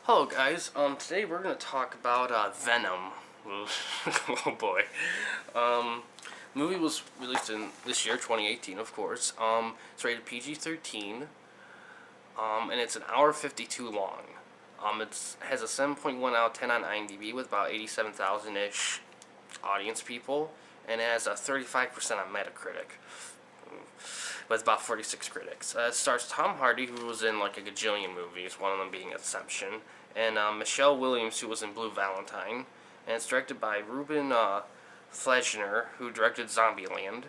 Hello guys, today we're going to talk about Venom. Oh boy. Movie was released in this year, 2018, of course. It's rated PG-13, and it's an hour 52 long. It has a 7.1 out of 10 on IMDb with about 87,000-ish audience people, and it has a 35% on Metacritic with about 46 critics. It stars Tom Hardy, who was in like a gajillion movies, one of them being Inception, and Michelle Williams, who was in Blue Valentine. And it's directed by Ruben Fleischer, who directed Zombieland.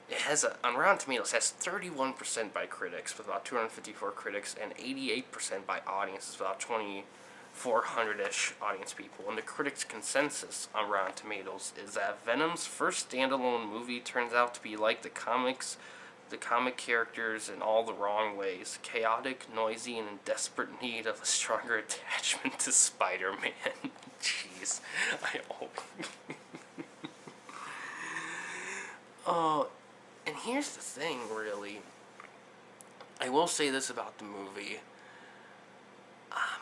It has on Rotten Tomatoes has 31% by critics, with about 254 critics, and 88% by audiences, with about 2,400-ish audience people. And the critics' consensus on Rotten Tomatoes is that Venom's first standalone movie turns out to be like the comic characters in all the wrong ways. Chaotic, noisy, and in desperate need of a stronger attachment to Spider-Man. Jeez. I hope. Oh, and here's the thing, really. I will say this about the movie.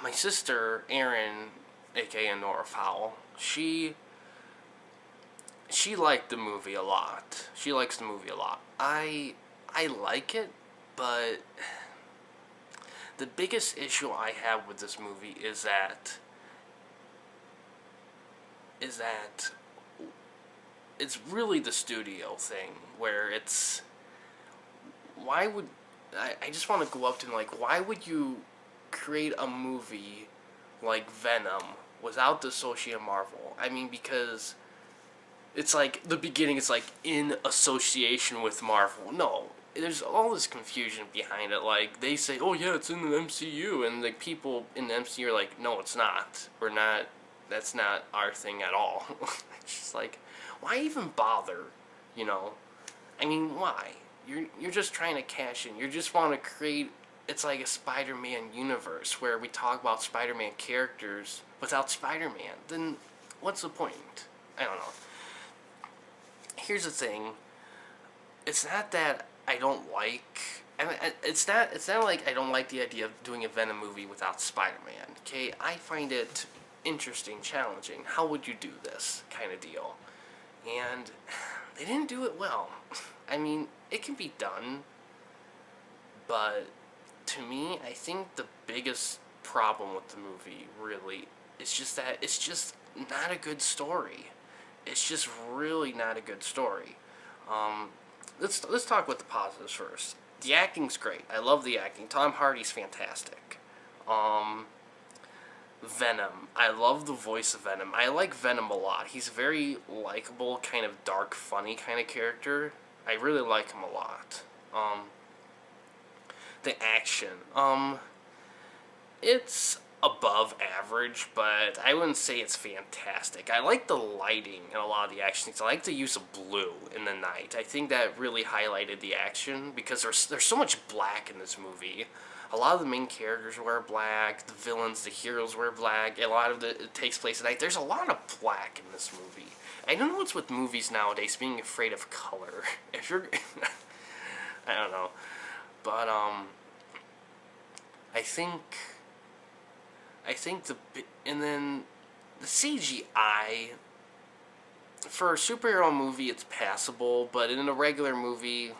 My sister, Erin, aka Nora Fowle, she liked the movie a lot. She likes the movie a lot. I like it, but the biggest issue I have with this movie is that it's really the studio thing, where it's, why would, I just want to go up to like, why would you create a movie like Venom without the associate Marvel? I mean, because it's like, the beginning is like, in association with Marvel. No, there's all this confusion behind it. Like, they say, oh yeah, it's in the MCU, and like, people in the MCU are like, no, it's not. We're not, that's not our thing at all. It's just like, why even bother, you know? I mean, why? You're just trying to cash in. You just want to create, it's like a Spider-Man universe where we talk about Spider-Man characters without Spider-Man. Then what's the point? I don't know. Here's the thing. It's not that I don't like, I mean, it's not like I don't like the idea of doing a Venom movie without Spider-Man. Okay, I find it interesting, challenging. How would you do this kind of deal? And they didn't do it well. I mean, it can be done, but to me, I think the biggest problem with the movie, really, is just that it's just not a good story. It's just really not a good story. Let's talk about the positives first. The acting's great. I love the acting. Tom Hardy's fantastic. Venom. I love the voice of Venom. I like Venom a lot. He's a very likable, kind of dark, funny kind of character. I really like him a lot. The action. It's above average, but I wouldn't say it's fantastic. I like the lighting in a lot of the action scenes. I like the use of blue in the night. I think that really highlighted the action, because there's so much black in this movie. A lot of the main characters wear black, the villains, the heroes wear black, a lot of it takes place at night. There's a lot of black in this movie. I don't know what's with movies nowadays, being afraid of color. If you're, I don't know. But, I think and then the CGI, for a superhero movie, it's passable, but in a regular movie,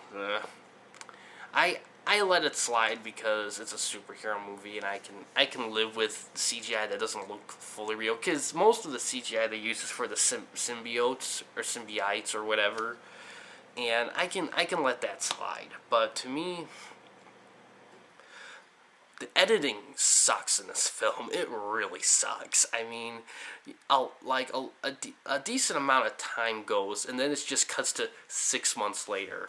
I let it slide because it's a superhero movie, and I can live with CGI that doesn't look fully real, because most of the CGI they use is for the symbiotes or symbiotes or whatever, and I can let that slide. But to me, the editing sucks in this film. It really sucks. I mean, a decent amount of time goes, and then it just cuts to 6 months later.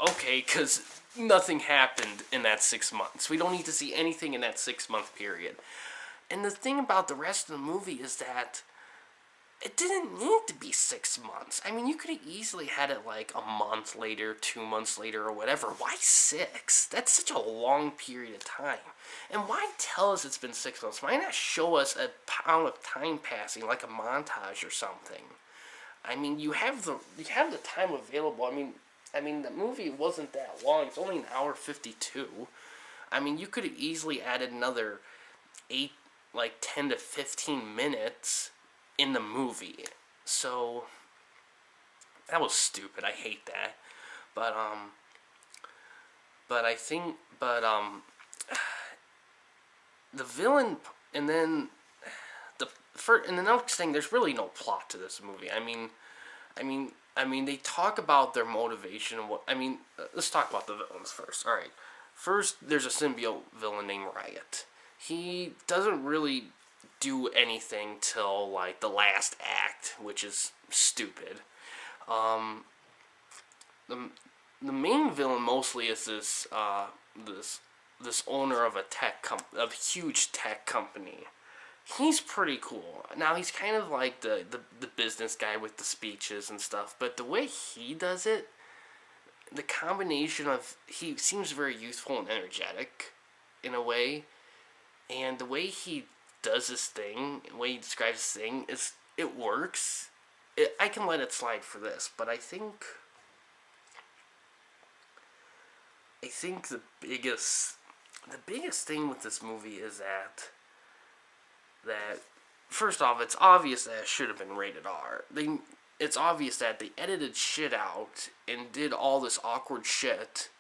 Okay, because nothing happened in that 6 months. We don't need to see anything in that 6-month period. And the thing about the rest of the movie is that it didn't need to be 6 months. I mean, you could have easily had it like a month later, 2 months later, or whatever. Why 6? That's such a long period of time. And why tell us it's been 6 months? Why not show us a pound of time passing, like a montage or something? I mean, you have the time available. I mean, the movie wasn't that long. It's only an hour 52. I mean, you could have easily added another 8 like 10 to 15 minutes in the movie. So that was stupid. I hate that. But but I think the villain, and then and the next thing, there's really no plot to this movie. They talk about their motivation. Let's talk about the villains first. All right, first there's a symbiote villain named Riot. He doesn't really do anything till like the last act, which is stupid. Um, the the main villain mostly is this owner of a huge tech company. He's pretty cool. Now he's kind of like the business guy with the speeches and stuff, but the way he does it, the combination of he seems very youthful and energetic in a way, and the way he does his thing, the way he describes his thing, it works. I can let it slide for this, but I think the biggest thing with this movie is that first off, it's obvious that it should have been rated R. It's obvious that they edited shit out and did all this awkward shit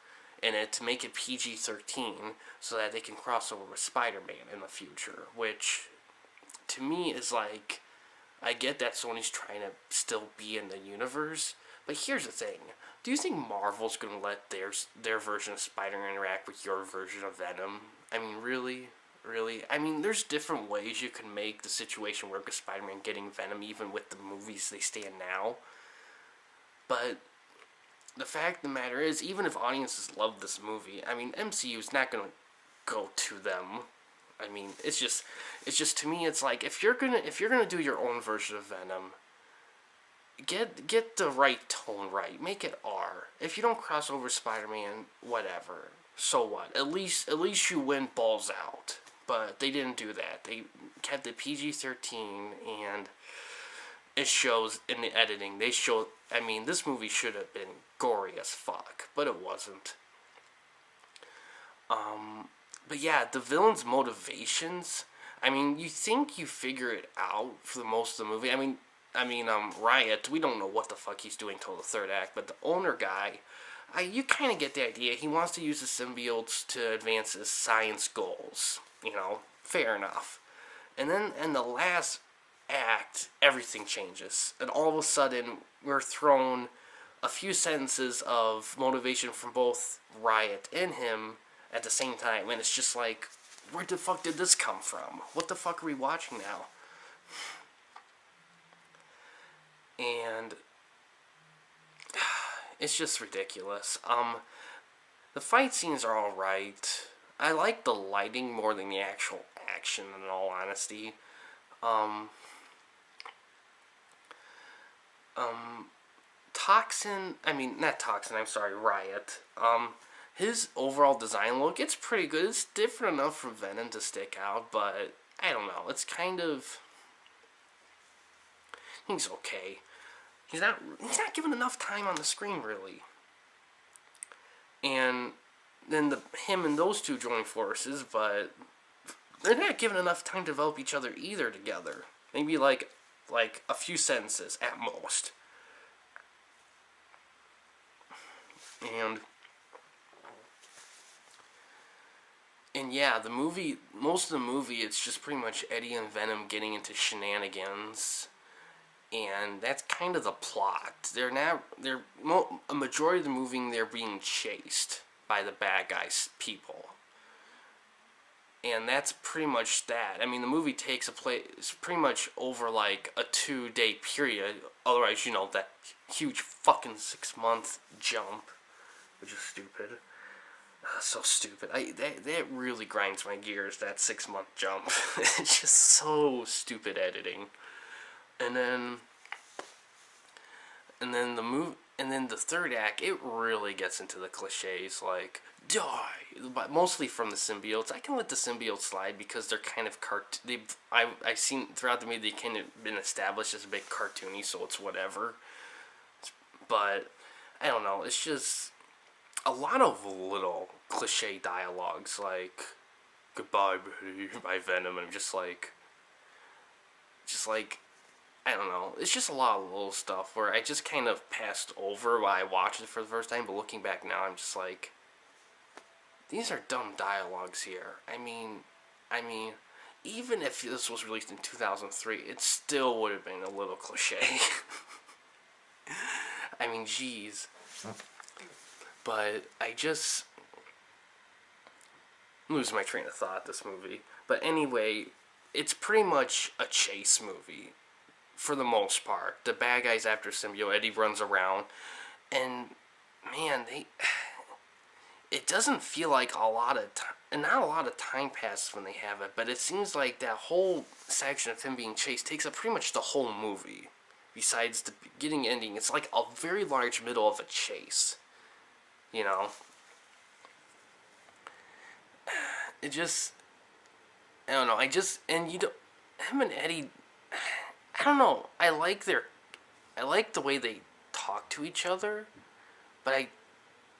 in it to make it PG-13 so that they can cross over with Spider-Man in the future, which to me is like, I get that Sony's trying to still be in the universe, but here's the thing. Do you think Marvel's going to let their version of Spider-Man interact with your version of Venom? I mean, really? Really? I mean, there's different ways you can make the situation work with Spider-Man getting Venom, even with the movies they stand now. But the fact of the matter is, even if audiences love this movie, I mean, MCU's not going to go to them. I mean, it's just to me, it's like, if you're gonna do your own version of Venom, get the right tone right. Make it R. If you don't cross over Spider-Man, whatever. So what? At least you win balls out. But they didn't do that. They kept it PG-13, and it shows in the editing. This movie should have been gory as fuck, but it wasn't. But yeah, the villain's motivations, you think you figure it out for the most of the movie. Riot, we don't know what the fuck he's doing till the third act, but the owner guy, you kind of get the idea. He wants to use the symbiotes to advance his science goals. Fair enough. And then in the last act, everything changes. And all of a sudden, we're thrown a few sentences of motivation from both Riot and him at the same time. And it's just like, where the fuck did this come from? What the fuck are we watching now? And it's just ridiculous. The fight scenes are alright. I like the lighting more than the actual action, in all honesty. Riot. His overall design look, it's pretty good. It's different enough for Venom to stick out, but I don't know. It's kind of... He's okay. He's not given enough time on the screen, really. And then him and those two join forces, but they're not given enough time to develop each other either together. Maybe like a few sentences at most. And yeah, most of the movie, it's just pretty much Eddie and Venom getting into shenanigans, and that's kind of the plot. A majority of the movie, they're being chased by the bad guys' people. And that's pretty much that. The movie takes place pretty much over like a 2-day period. Otherwise, that huge fucking 6-month jump, which is stupid. So stupid. That really grinds my gears, that 6-month jump. It's just so stupid editing. And then the third act, it really gets into the cliches, like, die, but mostly from the symbiotes. I can let the symbiotes slide because they're kind of I've seen throughout the movie they kind of been established as a bit cartoony, so it's whatever. But I don't know, it's just a lot of little cliche dialogues, like goodbye, Betty, by Venom, and I'm just like, I don't know. It's just a lot of little stuff where I just kind of passed over while I watched it for the first time, but looking back now, I'm just like, these are dumb dialogues here. I mean, even if this was released in 2003, it still would have been a little cliche. I mean, geez. But I just lose my train of thought, this movie. But anyway, it's pretty much a chase movie. For the most part. The bad guys after symbiote, Eddie runs around. And, man, it doesn't feel like a lot of time, and not a lot of time passes when they have it, but it seems like that whole section of him being chased takes up pretty much the whole movie. Besides the beginning ending, it's like a very large middle of a chase. You know? It just, I don't know, him and Eddie, I don't know, I like the way they talk to each other, but I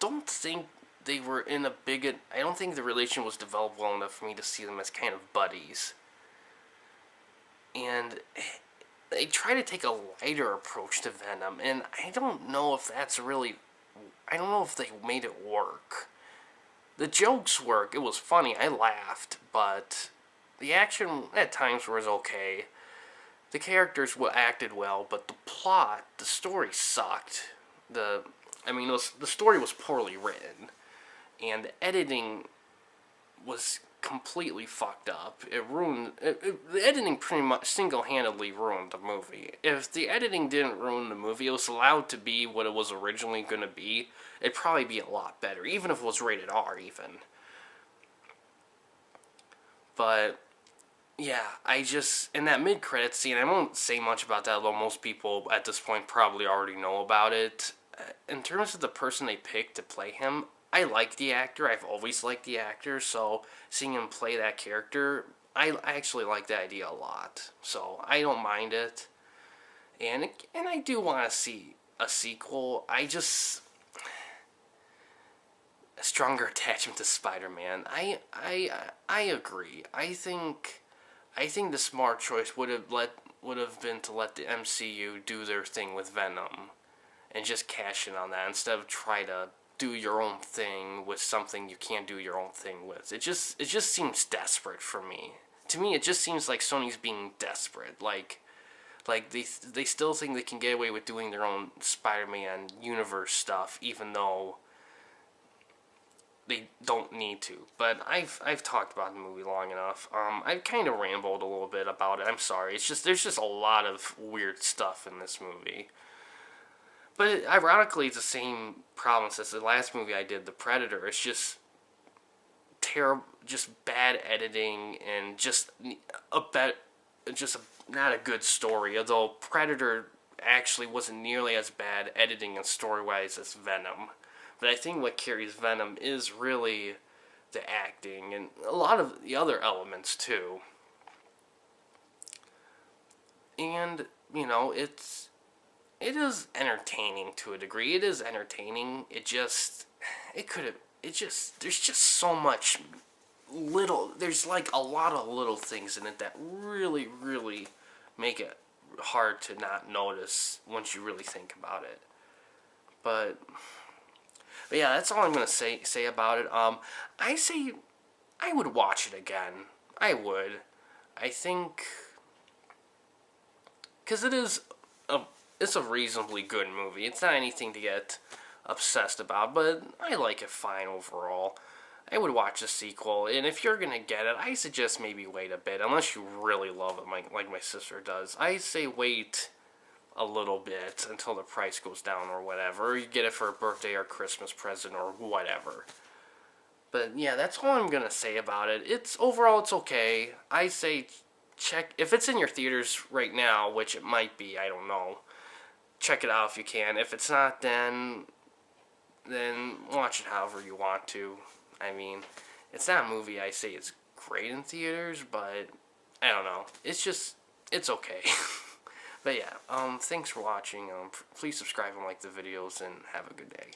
don't think they were in I don't think the relation was developed well enough for me to see them as kind of buddies. And they try to take a lighter approach to Venom, and I don't know if they made it work. The jokes work, it was funny, I laughed, but the action at times was okay. The characters acted well, but the plot, the story sucked. The story was poorly written, and the editing was completely fucked up. The editing pretty much single-handedly ruined the movie. If the editing didn't ruin the movie, it was allowed to be what it was originally going to be, it'd probably be a lot better, even if it was rated R, even. But yeah, in that mid-credits scene, I won't say much about that, although most people at this point probably already know about it. In terms of the person they picked to play him, I like the actor. I've always liked the actor, so seeing him play that character, I actually like the idea a lot. So I don't mind it. And I do want to see a sequel. A stronger attachment to Spider-Man. I agree. I think the smart choice would have been to let the MCU do their thing with Venom and just cash in on that instead of try to do your own thing with something you can't do your own thing with. It just seems desperate for me. To me, it just seems like Sony's being desperate. Like they still think they can get away with doing their own Spider-Man universe stuff, even though they don't need to. But I've talked about the movie long enough. I've kind of rambled a little bit about it. I'm sorry. There's just a lot of weird stuff in this movie. But ironically, it's the same problems as the last movie I did, The Predator. It's just terrible, just bad editing and not a good story. Although Predator actually wasn't nearly as bad editing and story-wise as Venom. But I think what carries Venom is really the acting and a lot of the other elements too. And, it is entertaining to a degree. It is entertaining. there's just so much there's like a lot of little things in it that really, really make it hard to not notice once you really think about it. But yeah, that's all I'm going to say about it. I say I would watch it again. I would. I think, because it's a reasonably good movie. It's not anything to get obsessed about, but I like it fine overall. I would watch a sequel, and if you're gonna get it, I suggest maybe wait a bit, unless you really love it, like my sister does. I say wait a little bit until the price goes down or whatever. Or you get it for a birthday or Christmas present or whatever. But yeah, that's all I'm gonna say about it. Overall it's okay. I say check if it's in your theaters right now, which it might be. I don't know. Check it out if you can. If it's not, then watch it however you want to. I mean, it's not a movie I say is great in theaters, but I don't know. It's okay. But yeah, thanks for watching. Please subscribe and like the videos, and have a good day.